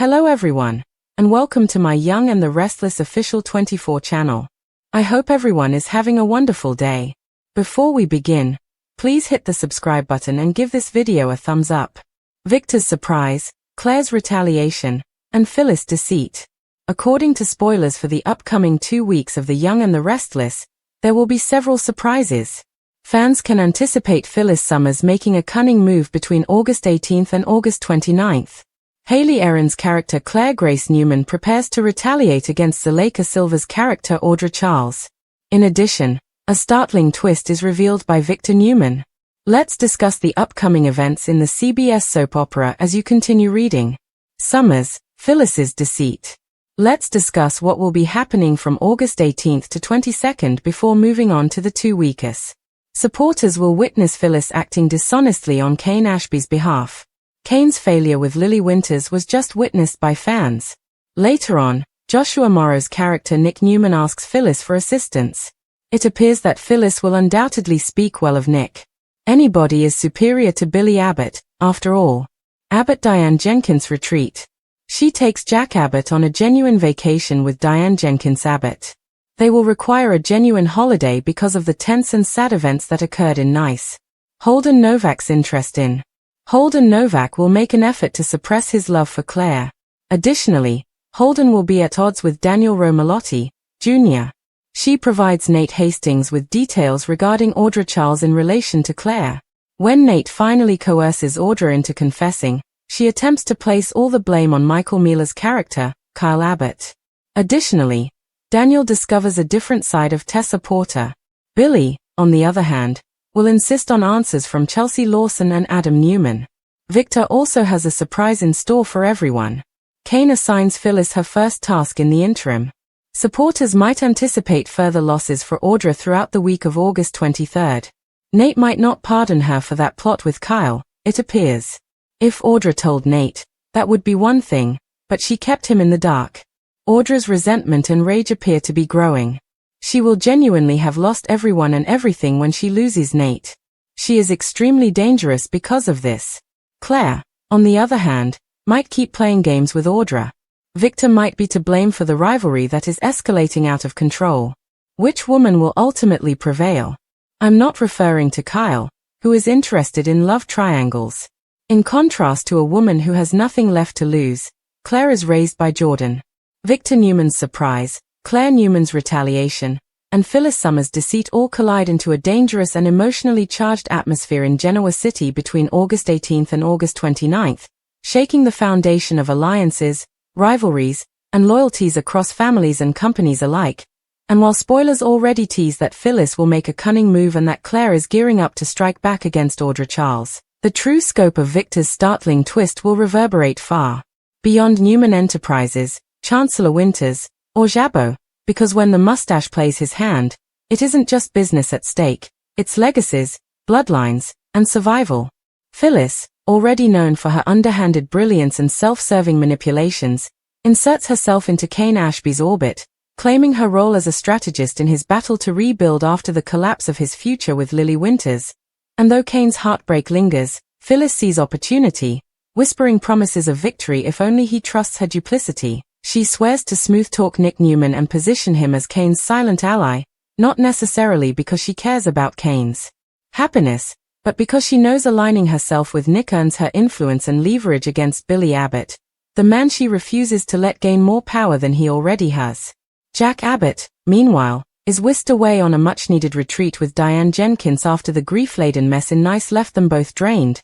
Hello everyone, and welcome to my Young and the Restless official 24 channel. I hope everyone is having a wonderful day. Before we begin, please hit the subscribe button and give this video a thumbs up. Victor's surprise, Claire's retaliation, and Phyllis' deceit. According to spoilers for the upcoming 2 weeks of The Young and the Restless, there will be several surprises. Fans can anticipate Phyllis Summers making a cunning move between August 18th and August 29th. Haley Aaron's character Claire Grace Newman prepares to retaliate against Zuleika Silver's character Audra Charles. In addition, a startling twist is revealed by Victor Newman. Let's discuss the upcoming events in the CBS soap opera as you continue reading. Summers, Phyllis' Deceit. Let's discuss what will be happening from August 18th to 22nd before moving on to the 2 weekers. Supporters will witness Phyllis acting dishonestly on Kane Ashby's behalf. Kane's failure with Lily Winters was just witnessed by fans. Later on, Joshua Morrow's character Nick Newman asks Phyllis for assistance. It appears that Phyllis will undoubtedly speak well of Nick. Anybody is superior to Billy Abbott, after all. Abbott Diane Jenkins retreat. She takes Jack Abbott on a genuine vacation with Diane Jenkins Abbott. They will require a genuine holiday because of the tense and sad events that occurred in Nice. Holden Novak's interest in. Holden Novak will make an effort to suppress his love for Claire. Additionally, Holden will be at odds with Daniel Romalotti, Jr. She provides Nate Hastings with details regarding Audra Charles in relation to Claire. When Nate finally coerces Audra into confessing, she attempts to place all the blame on Michael Meala's character, Kyle Abbott. Additionally, Daniel discovers a different side of Tessa Porter. Billy, on the other hand, will insist on answers from Chelsea Lawson and Adam Newman. Victor also has a surprise in store for everyone. Kane assigns Phyllis her first task in the interim. Supporters might anticipate further losses for Audra throughout the week of August 23rd. Nate might not pardon her for that plot with Kyle, it appears. If Audra told Nate, that would be one thing, but she kept him in the dark. Audra's resentment and rage appear to be growing. She will genuinely have lost everyone and everything when she loses Nate. She is extremely dangerous because of this. Claire, on the other hand, might keep playing games with Audra. Victor might be to blame for the rivalry that is escalating out of control. Which woman will ultimately prevail? I'm not referring to Kyle, who is interested in love triangles. In contrast to a woman who has nothing left to lose, Claire is raised by Jordan. Victor Newman's surprise, Claire Newman's retaliation, and Phyllis Summers' deceit all collide into a dangerous and emotionally charged atmosphere in Genoa City between August 18th and August 29th, shaking the foundation of alliances, rivalries, and loyalties across families and companies alike. And while spoilers already tease that Phyllis will make a cunning move and that Claire is gearing up to strike back against Audra Charles, the true scope of Victor's startling twist will reverberate far beyond Newman Enterprises, Chancellor Winters, or Jabot, because when the mustache plays his hand, it isn't just business at stake, it's legacies, bloodlines, and survival. Phyllis, already known for her underhanded brilliance and self-serving manipulations, inserts herself into Kane Ashby's orbit, claiming her role as a strategist in his battle to rebuild after the collapse of his future with Lily Winters. And though Kane's heartbreak lingers, Phyllis sees opportunity, whispering promises of victory if only he trusts her duplicity. She swears to smooth-talk Nick Newman and position him as Kane's silent ally, not necessarily because she cares about Kane's happiness, but because she knows aligning herself with Nick earns her influence and leverage against Billy Abbott, the man she refuses to let gain more power than he already has. Jack Abbott, meanwhile, is whisked away on a much-needed retreat with Diane Jenkins after the grief-laden mess in Nice left them both drained.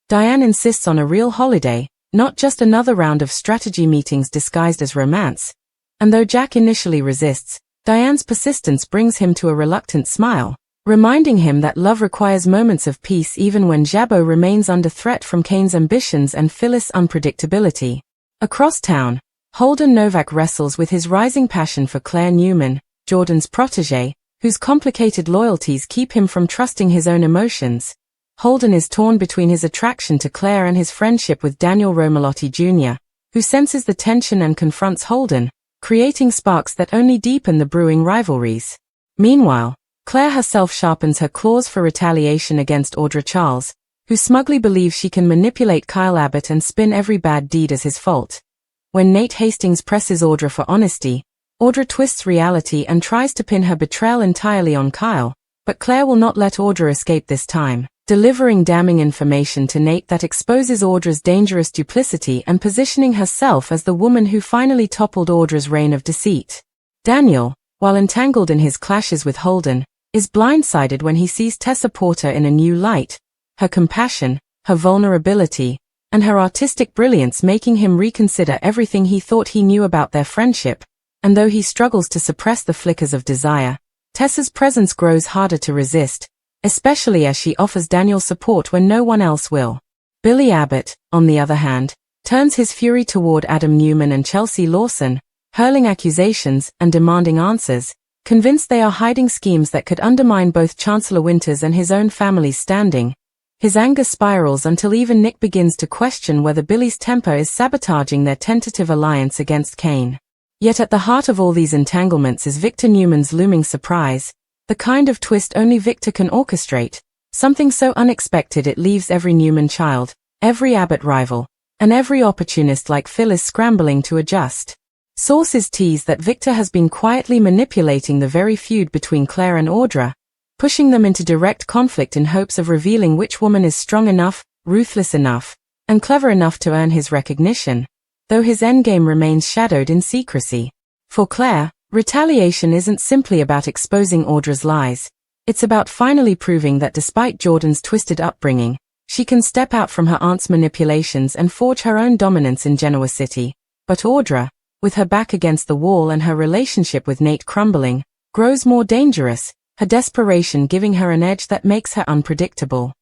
Diane insists on a real holiday, not just another round of strategy meetings disguised as romance. And though Jack initially resists, Diane's persistence brings him to a reluctant smile, reminding him that love requires moments of peace even when Jabot remains under threat from Kane's ambitions and Phyllis' unpredictability. Across town, Holden Novak wrestles with his rising passion for Claire Newman, Jordan's protégé, whose complicated loyalties keep him from trusting his own emotions. Holden is torn between his attraction to Claire and his friendship with Daniel Romalotti Jr., who senses the tension and confronts Holden, creating sparks that only deepen the brewing rivalries. Meanwhile, Claire herself sharpens her claws for retaliation against Audra Charles, who smugly believes she can manipulate Kyle Abbott and spin every bad deed as his fault. when Nate Hastings presses Audra for honesty, Audra twists reality and tries to pin her betrayal entirely on Kyle, but Claire will not let Audra escape this time, delivering damning information to Nate that exposes Audra's dangerous duplicity and positioning herself as the woman who finally toppled Audra's reign of deceit. Daniel, while entangled in his clashes with Holden, is blindsided when he sees Tessa Porter in a new light, her compassion, her vulnerability, and her artistic brilliance making him reconsider everything he thought he knew about their friendship, and though he struggles to suppress the flickers of desire, Tessa's presence grows harder to resist, especially as she offers Daniel support when no one else will. Billy Abbott, on the other hand, turns his fury toward Adam Newman and Chelsea Lawson, hurling accusations and demanding answers, convinced they are hiding schemes that could undermine both Chancellor Winters and his own family's standing. His anger spirals until even Nick begins to question whether Billy's temper is sabotaging their tentative alliance against Kane. Yet at the heart of all these entanglements is Victor Newman's looming surprise, the kind of twist only Victor can orchestrate, something so unexpected it leaves every Newman child, every Abbott rival, and every opportunist like Phyllis scrambling to adjust. Sources tease that Victor has been quietly manipulating the very feud between Claire and Audra, pushing them into direct conflict in hopes of revealing which woman is strong enough, ruthless enough, and clever enough to earn his recognition, though his endgame remains shadowed in secrecy. For Claire, Retaliation isn't simply about exposing Audra's lies, it's about finally proving that despite Jordan's twisted upbringing, she can step out from her aunt's manipulations and forge her own dominance in Genoa City. But Audra, with her back against the wall and her relationship with Nate crumbling, grows more dangerous, her desperation giving her an edge that makes her unpredictable.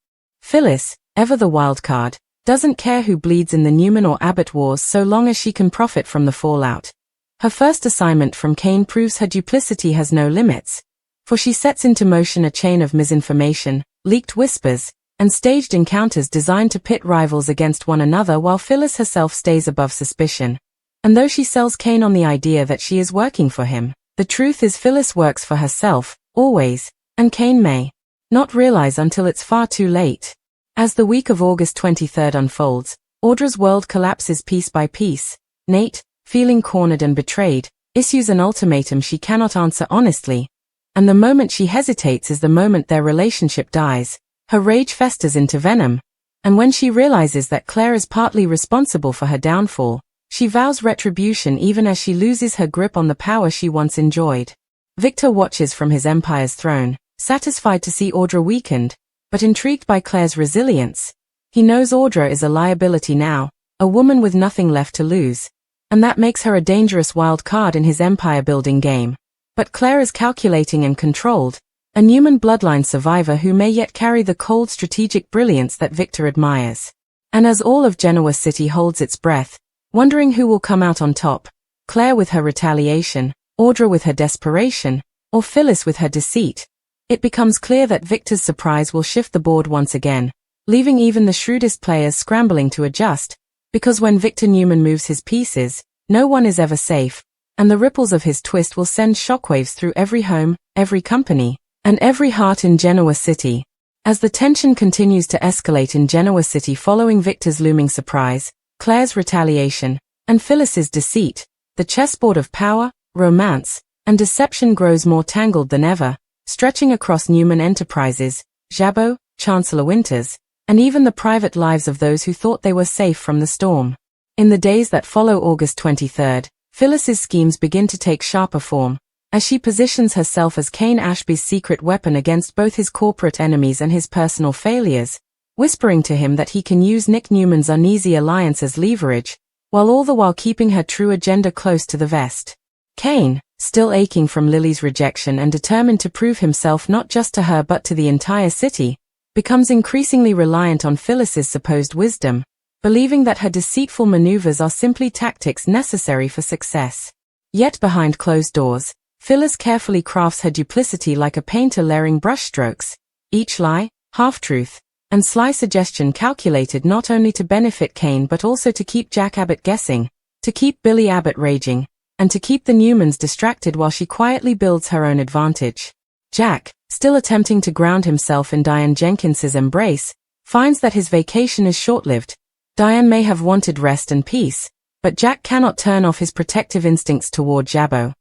Phyllis, ever the wild card, doesn't care who bleeds in the Newman or Abbott wars so long as she can profit from the fallout. Her first assignment from Kane proves her duplicity has no limits, for she sets into motion a chain of misinformation, leaked whispers, and staged encounters designed to pit rivals against one another while Phyllis herself stays above suspicion. And though she sells Kane on the idea that she is working for him, the truth is Phyllis works for herself, always, and Kane may not realize until it's far too late. As the week of August 23rd unfolds, Audra's world collapses piece by piece. Nate, feeling cornered and betrayed, issues an ultimatum she cannot answer honestly, and the moment she hesitates is the moment their relationship dies. Her rage festers into venom, and when she realizes that Claire is partly responsible for her downfall, she vows retribution even as she loses her grip on the power she once enjoyed. Victor watches from his empire's throne, satisfied to see Audra weakened, but intrigued by Claire's resilience. He knows Audra is a liability now, a woman with nothing left to lose, and that makes her a dangerous wild card in his empire-building game. But Claire is calculating and controlled, a Newman bloodline survivor who may yet carry the cold strategic brilliance that Victor admires. And as all of Genoa City holds its breath, wondering who will come out on top, Claire with her retaliation, Audra with her desperation, or Phyllis with her deceit, it becomes clear that Victor's surprise will shift the board once again, leaving even the shrewdest players scrambling to adjust, because when Victor Newman moves his pieces, no one is ever safe, and the ripples of his twist will send shockwaves through every home, every company, and every heart in Genoa City. As the tension continues to escalate in Genoa City following Victor's looming surprise, Claire's retaliation, and Phyllis's deceit, the chessboard of power, romance, and deception grows more tangled than ever, stretching across Newman Enterprises, Jabot, Chancellor Winters, and even the private lives of those who thought they were safe from the storm. In the days that follow August 23rd, Phyllis's schemes begin to take sharper form, as she positions herself as Kane Ashby's secret weapon against both his corporate enemies and his personal failures, whispering to him that he can use Nick Newman's uneasy alliance as leverage, all the while keeping her true agenda close to the vest. Kane, still aching from Lily's rejection and determined to prove himself not just to her but to the entire city, becomes increasingly reliant on Phyllis's supposed wisdom, believing that her deceitful maneuvers are simply tactics necessary for success. Yet behind closed doors, Phyllis carefully crafts her duplicity like a painter layering brushstrokes, each lie, half-truth, and sly suggestion calculated not only to benefit Kane but also to keep Jack Abbott guessing, to keep Billy Abbott raging, and to keep the Newmans distracted while she quietly builds her own advantage. Jack, still attempting to ground himself in Diane Jenkins's embrace, finds that his vacation is short-lived. Diane may have wanted rest and peace, but Jack cannot turn off his protective instincts toward Jabbo,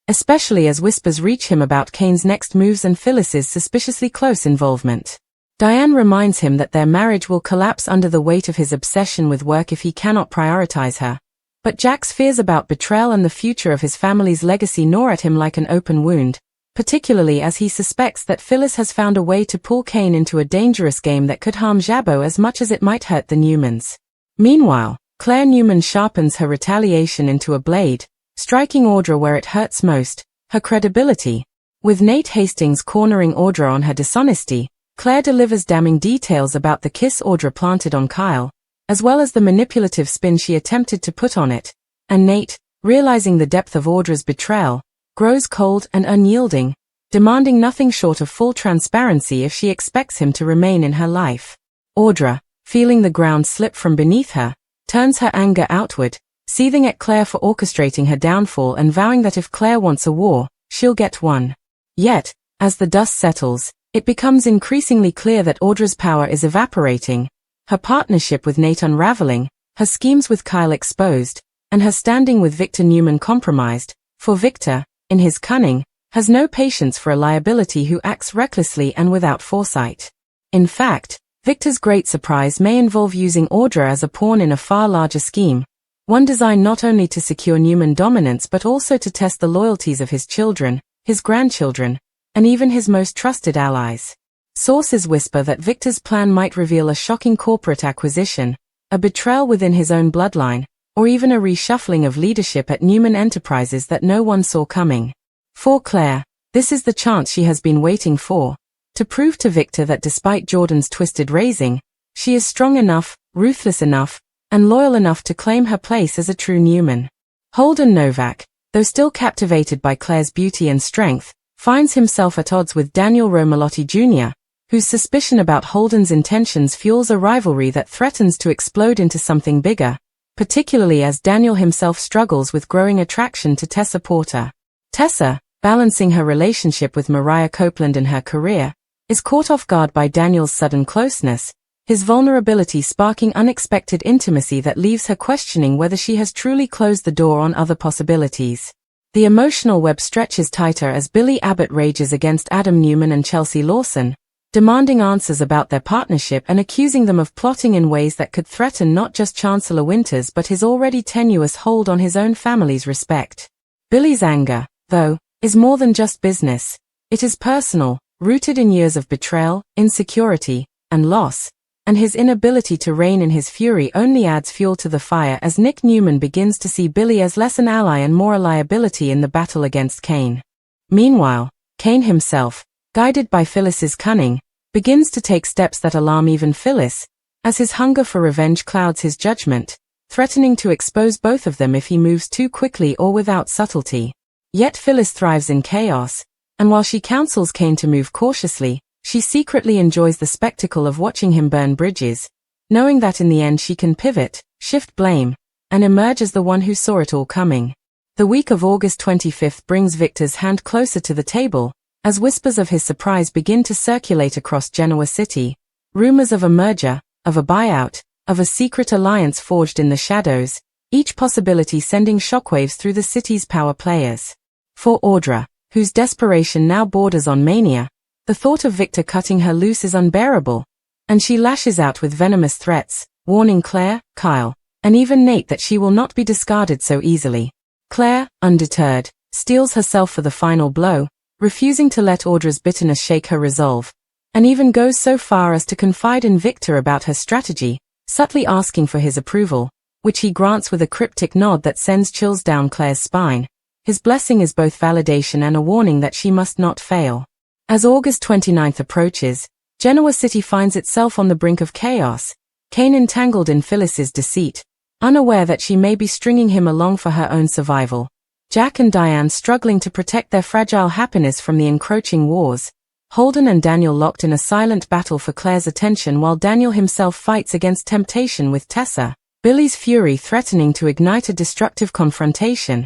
especially as whispers reach him about Kane's next moves and Phyllis's suspiciously close involvement. Diane reminds him that their marriage will collapse under the weight of his obsession with work if he cannot prioritize her. But Jack's fears about betrayal and the future of his family's legacy gnaw at him like an open wound, particularly as he suspects that Phyllis has found a way to pull Kane into a dangerous game that could harm Jabbo as much as it might hurt the Newmans. Meanwhile, Claire Newman sharpens her retaliation into a blade, striking Audra where it hurts most, her credibility. With Nate Hastings cornering Audra on her dishonesty, Claire delivers damning details about the kiss Audra planted on Kyle, as well as the manipulative spin she attempted to put on it, and Nate, realizing the depth of Audra's betrayal, grows cold and unyielding, demanding nothing short of full transparency if she expects him to remain in her life. Audra, feeling the ground slip from beneath her, turns her anger outward, seething at Claire for orchestrating her downfall and vowing that if Claire wants a war, she'll get one. Yet, as the dust settles, it becomes increasingly clear that Audra's power is evaporating, her partnership with Nate unraveling, her schemes with Kyle exposed, and her standing with Victor Newman compromised, for Victor, in his cunning, has no patience for a liability who acts recklessly and without foresight. In fact, Victor's great surprise may involve using Audra as a pawn in a far larger scheme, one designed not only to secure Newman dominance but also to test the loyalties of his children, his grandchildren, and even his most trusted allies. Sources whisper that Victor's plan might reveal a shocking corporate acquisition, a betrayal within his own bloodline, or even a reshuffling of leadership at Newman Enterprises that no one saw coming. For Claire, this is the chance she has been waiting for, to prove to Victor that despite Jordan's twisted raising, she is strong enough, ruthless enough, and loyal enough to claim her place as a true Newman. Holden Novak, though still captivated by Claire's beauty and strength, finds himself at odds with Daniel Romalotti Jr., whose suspicion about Holden's intentions fuels a rivalry that threatens to explode into something bigger, particularly as Daniel himself struggles with growing attraction to Tessa Porter. Tessa, balancing her relationship with Mariah Copeland and her career, is caught off guard by Daniel's sudden closeness, his vulnerability sparking unexpected intimacy that leaves her questioning whether she has truly closed the door on other possibilities. The emotional web stretches tighter as Billy Abbott rages against Adam Newman and Chelsea Lawson, demanding answers about their partnership and accusing them of plotting in ways that could threaten not just Chancellor Winters but his already tenuous hold on his own family's respect. Billy's anger, though, is more than just business. It is personal, rooted in years of betrayal, insecurity, and loss, and his inability to rein in his fury only adds fuel to the fire as Nick Newman begins to see Billy as less an ally and more a liability in the battle against Kane. Meanwhile, Kane himself, guided by Phyllis's cunning, begins to take steps that alarm even Phyllis, as his hunger for revenge clouds his judgment, threatening to expose both of them if he moves too quickly or without subtlety. Yet Phyllis thrives in chaos, and while she counsels Kane to move cautiously, she secretly enjoys the spectacle of watching him burn bridges, knowing that in the end she can pivot, shift blame, and emerge as the one who saw it all coming. The week of August 25th brings Victor's hand closer to the table, as whispers of his surprise begin to circulate across Genoa City, rumors of a merger, of a buyout, of a secret alliance forged in the shadows, each possibility sending shockwaves through the city's power players. For Audra, whose desperation now borders on mania, the thought of Victor cutting her loose is unbearable, and she lashes out with venomous threats, warning Claire, Kyle, and even Nate that she will not be discarded so easily. Claire, undeterred, steels herself for the final blow, refusing to let Audra's bitterness shake her resolve, and even goes so far as to confide in Victor about her strategy, subtly asking for his approval, which he grants with a cryptic nod that sends chills down Claire's spine. His blessing is both validation and a warning that she must not fail. As August 29th approaches, Genoa City finds itself on the brink of chaos, Kane entangled in Phyllis's deceit, unaware that she may be stringing him along for her own survival, Jack and Diane struggling to protect their fragile happiness from the encroaching wars, Holden and Daniel locked in a silent battle for Claire's attention while Daniel himself fights against temptation with Tessa, Billy's fury threatening to ignite a destructive confrontation,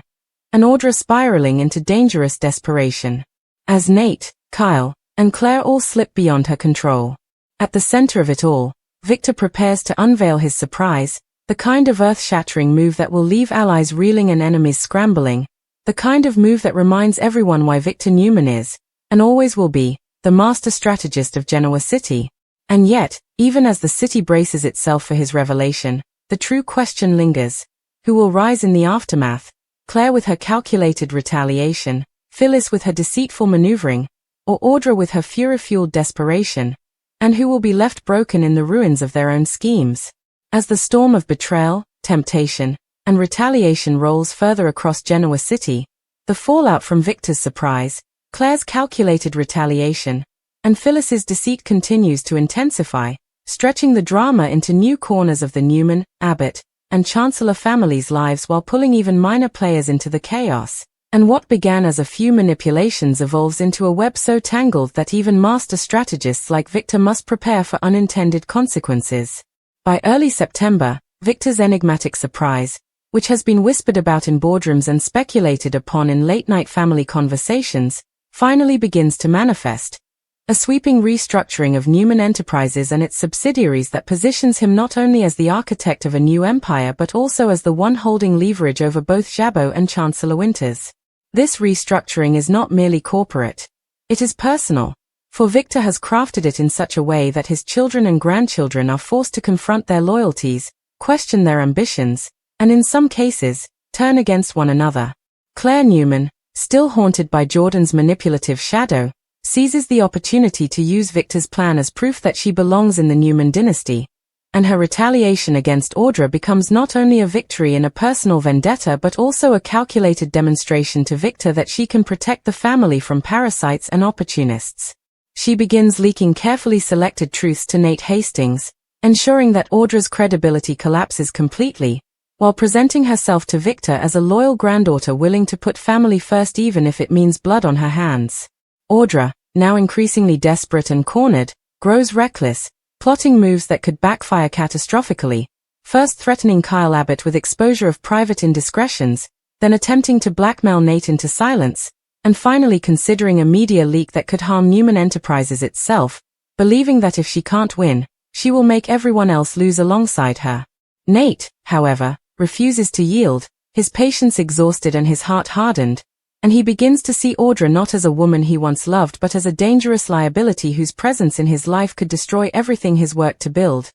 and Audra spiraling into dangerous desperation. As Nate, Kyle, and Claire all slip beyond her control. At the center of it all, Victor prepares to unveil his surprise, The kind of earth-shattering move that will leave allies reeling and enemies scrambling. The kind of move that reminds everyone why Victor Newman is, and always will be, the master strategist of Genoa City. And yet, even as the city braces itself for his revelation, the true question lingers. Who will rise in the aftermath? Claire with her calculated retaliation, Phyllis with her deceitful maneuvering, or Audra with her fury-fueled desperation? And who will be left broken in the ruins of their own schemes? As the storm of betrayal, temptation, and retaliation rolls further across Genoa City, the fallout from Victor's surprise, Claire's calculated retaliation, and Phyllis's deceit continues to intensify, stretching the drama into new corners of the Newman, Abbott, and Chancellor families' lives while pulling even minor players into the chaos. And what began as a few manipulations evolves into a web so tangled that even master strategists like Victor must prepare for unintended consequences. By early September, Victor's enigmatic surprise, which has been whispered about in boardrooms and speculated upon in late-night family conversations, finally begins to manifest. A sweeping restructuring of Newman Enterprises and its subsidiaries that positions him not only as the architect of a new empire but also as the one holding leverage over both Jabot and Chancellor Winters. This restructuring is not merely corporate. It is personal, for Victor has crafted it in such a way that his children and grandchildren are forced to confront their loyalties, question their ambitions, and in some cases, turn against one another. Claire Newman, still haunted by Jordan's manipulative shadow, seizes the opportunity to use Victor's plan as proof that she belongs in the Newman dynasty, and her retaliation against Audra becomes not only a victory in a personal vendetta but also a calculated demonstration to Victor that she can protect the family from parasites and opportunists. She begins leaking carefully selected truths to Nate Hastings, ensuring that Audra's credibility collapses completely, while presenting herself to Victor as a loyal granddaughter willing to put family first even if it means blood on her hands. Audra, now increasingly desperate and cornered, grows reckless, plotting moves that could backfire catastrophically, first threatening Kyle Abbott with exposure of private indiscretions, then attempting to blackmail Nate into silence, and finally considering a media leak that could harm Newman Enterprises itself, believing that if she can't win, she will make everyone else lose alongside her. Nate, however, refuses to yield, his patience exhausted and his heart hardened, and he begins to see Audra not as a woman he once loved but as a dangerous liability whose presence in his life could destroy everything he's worked to build.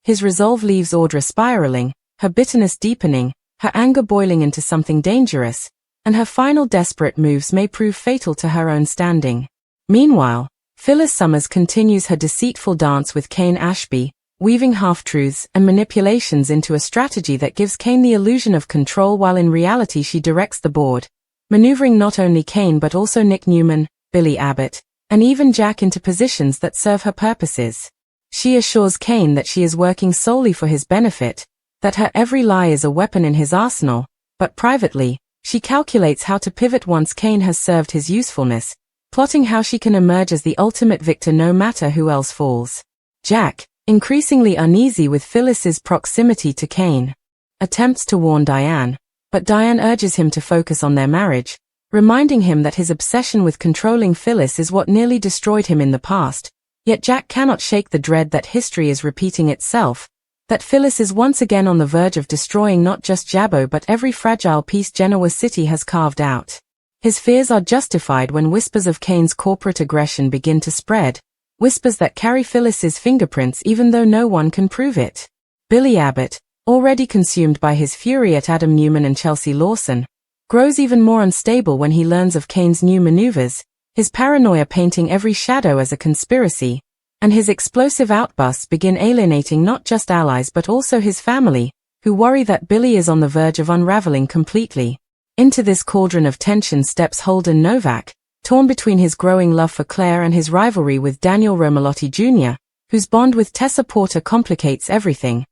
His resolve leaves Audra spiraling, her bitterness deepening, her anger boiling into something dangerous, and her final desperate moves may prove fatal to her own standing. Meanwhile, Phyllis Summers continues her deceitful dance with Kane Ashby, weaving half-truths and manipulations into a strategy that gives Kane the illusion of control while in reality she directs the board, maneuvering not only Kane but also Nick Newman, Billy Abbott, and even Jack into positions that serve her purposes. She assures Kane that she is working solely for his benefit, that her every lie is a weapon in his arsenal, but privately, she calculates how to pivot once Kane has served his usefulness, plotting how she can emerge as the ultimate victor no matter who else falls. Jack, increasingly uneasy with Phyllis's proximity to Kane, attempts to warn Diane, but Diane urges him to focus on their marriage, reminding him that his obsession with controlling Phyllis is what nearly destroyed him in the past. Yet Jack cannot shake the dread that history is repeating itself, that Phyllis is once again on the verge of destroying not just Jabot but every fragile piece Genoa City has carved out. His fears are justified when whispers of Kane's corporate aggression begin to spread, whispers that carry Phyllis's fingerprints even though no one can prove it. Billy Abbott, already consumed by his fury at Adam Newman and Chelsea Lawson, grows even more unstable when he learns of Kane's new maneuvers, his paranoia painting every shadow as a conspiracy, and his explosive outbursts begin alienating not just allies but also his family, who worry that Billy is on the verge of unraveling completely. Into this cauldron of tension steps Holden Novak, torn between his growing love for Claire and his rivalry with Daniel Romalotti Jr., whose bond with Tessa Porter complicates everything.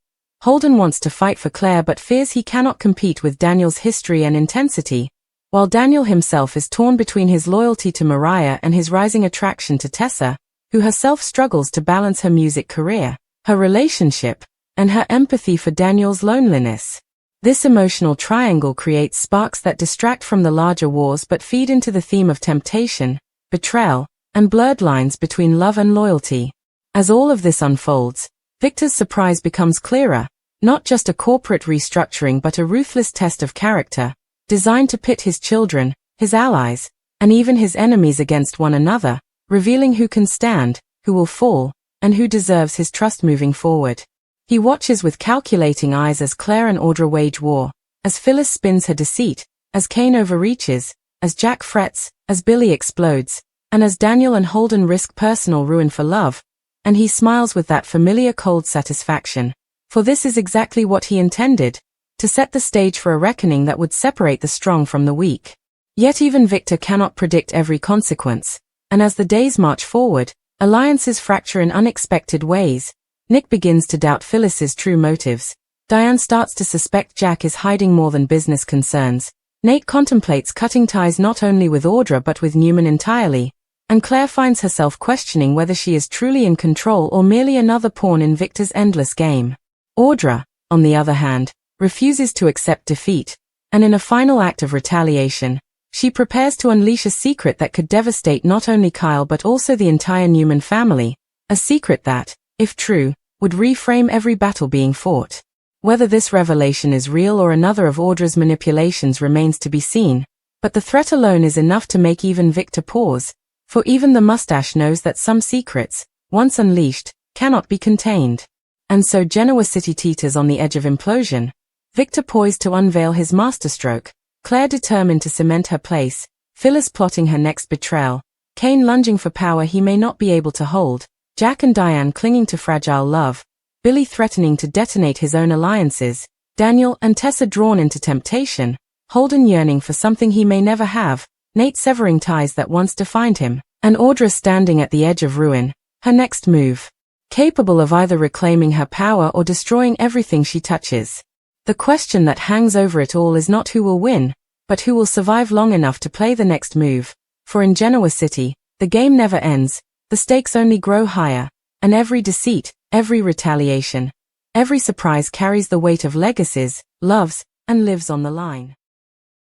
Holden wants to fight for Claire but fears he cannot compete with Daniel's history and intensity, while Daniel himself is torn between his loyalty to Mariah and his rising attraction to Tessa, who herself struggles to balance her music career, her relationship, and her empathy for Daniel's loneliness. This emotional triangle creates sparks that distract from the larger wars but feed into the theme of temptation, betrayal, and blurred lines between love and loyalty. As all of this unfolds, Victor's surprise becomes clearer, Not just a corporate restructuring but a ruthless test of character, designed to pit his children, his allies, and even his enemies against one another, revealing who can stand, who will fall, and who deserves his trust moving forward. He watches with calculating eyes as Claire and Audra wage war, as Phyllis spins her deceit, as Kane overreaches, as Jack frets, as Billy explodes, and as Daniel and Holden risk personal ruin for love, and he smiles with that familiar cold satisfaction. For this is exactly what he intended, to set the stage for a reckoning that would separate the strong from the weak. Yet even Victor cannot predict every consequence, and as the days march forward, alliances fracture in unexpected ways. Nick begins to doubt Phyllis's true motives. Diane starts to suspect Jack is hiding more than business concerns. Nate contemplates cutting ties not only with Audra but with Newman entirely, and Claire finds herself questioning whether she is truly in control or merely another pawn in Victor's endless game. Audra, on the other hand, refuses to accept defeat, and in a final act of retaliation, she prepares to unleash a secret that could devastate not only Kyle but also the entire Newman family, a secret that, if true, would reframe every battle being fought. Whether this revelation is real or another of Audra's manipulations remains to be seen, but the threat alone is enough to make even Victor pause, for even the mustache knows that some secrets, once unleashed, cannot be contained. And so Genoa City teeters on the edge of implosion, Victor poised to unveil his masterstroke, Claire determined to cement her place, Phyllis plotting her next betrayal, Kane lunging for power he may not be able to hold, Jack and Diane clinging to fragile love, Billy threatening to detonate his own alliances, Daniel and Tessa drawn into temptation, Holden yearning for something he may never have, Nate severing ties that once defined him, and Audra standing at the edge of ruin, her next move, capable of either reclaiming her power or destroying everything she touches. The question that hangs over it all is not who will win, but who will survive long enough to play the next move, for in Genoa City, the game never ends, the stakes only grow higher, and every deceit, every retaliation, every surprise carries the weight of legacies, loves, and lives on the line.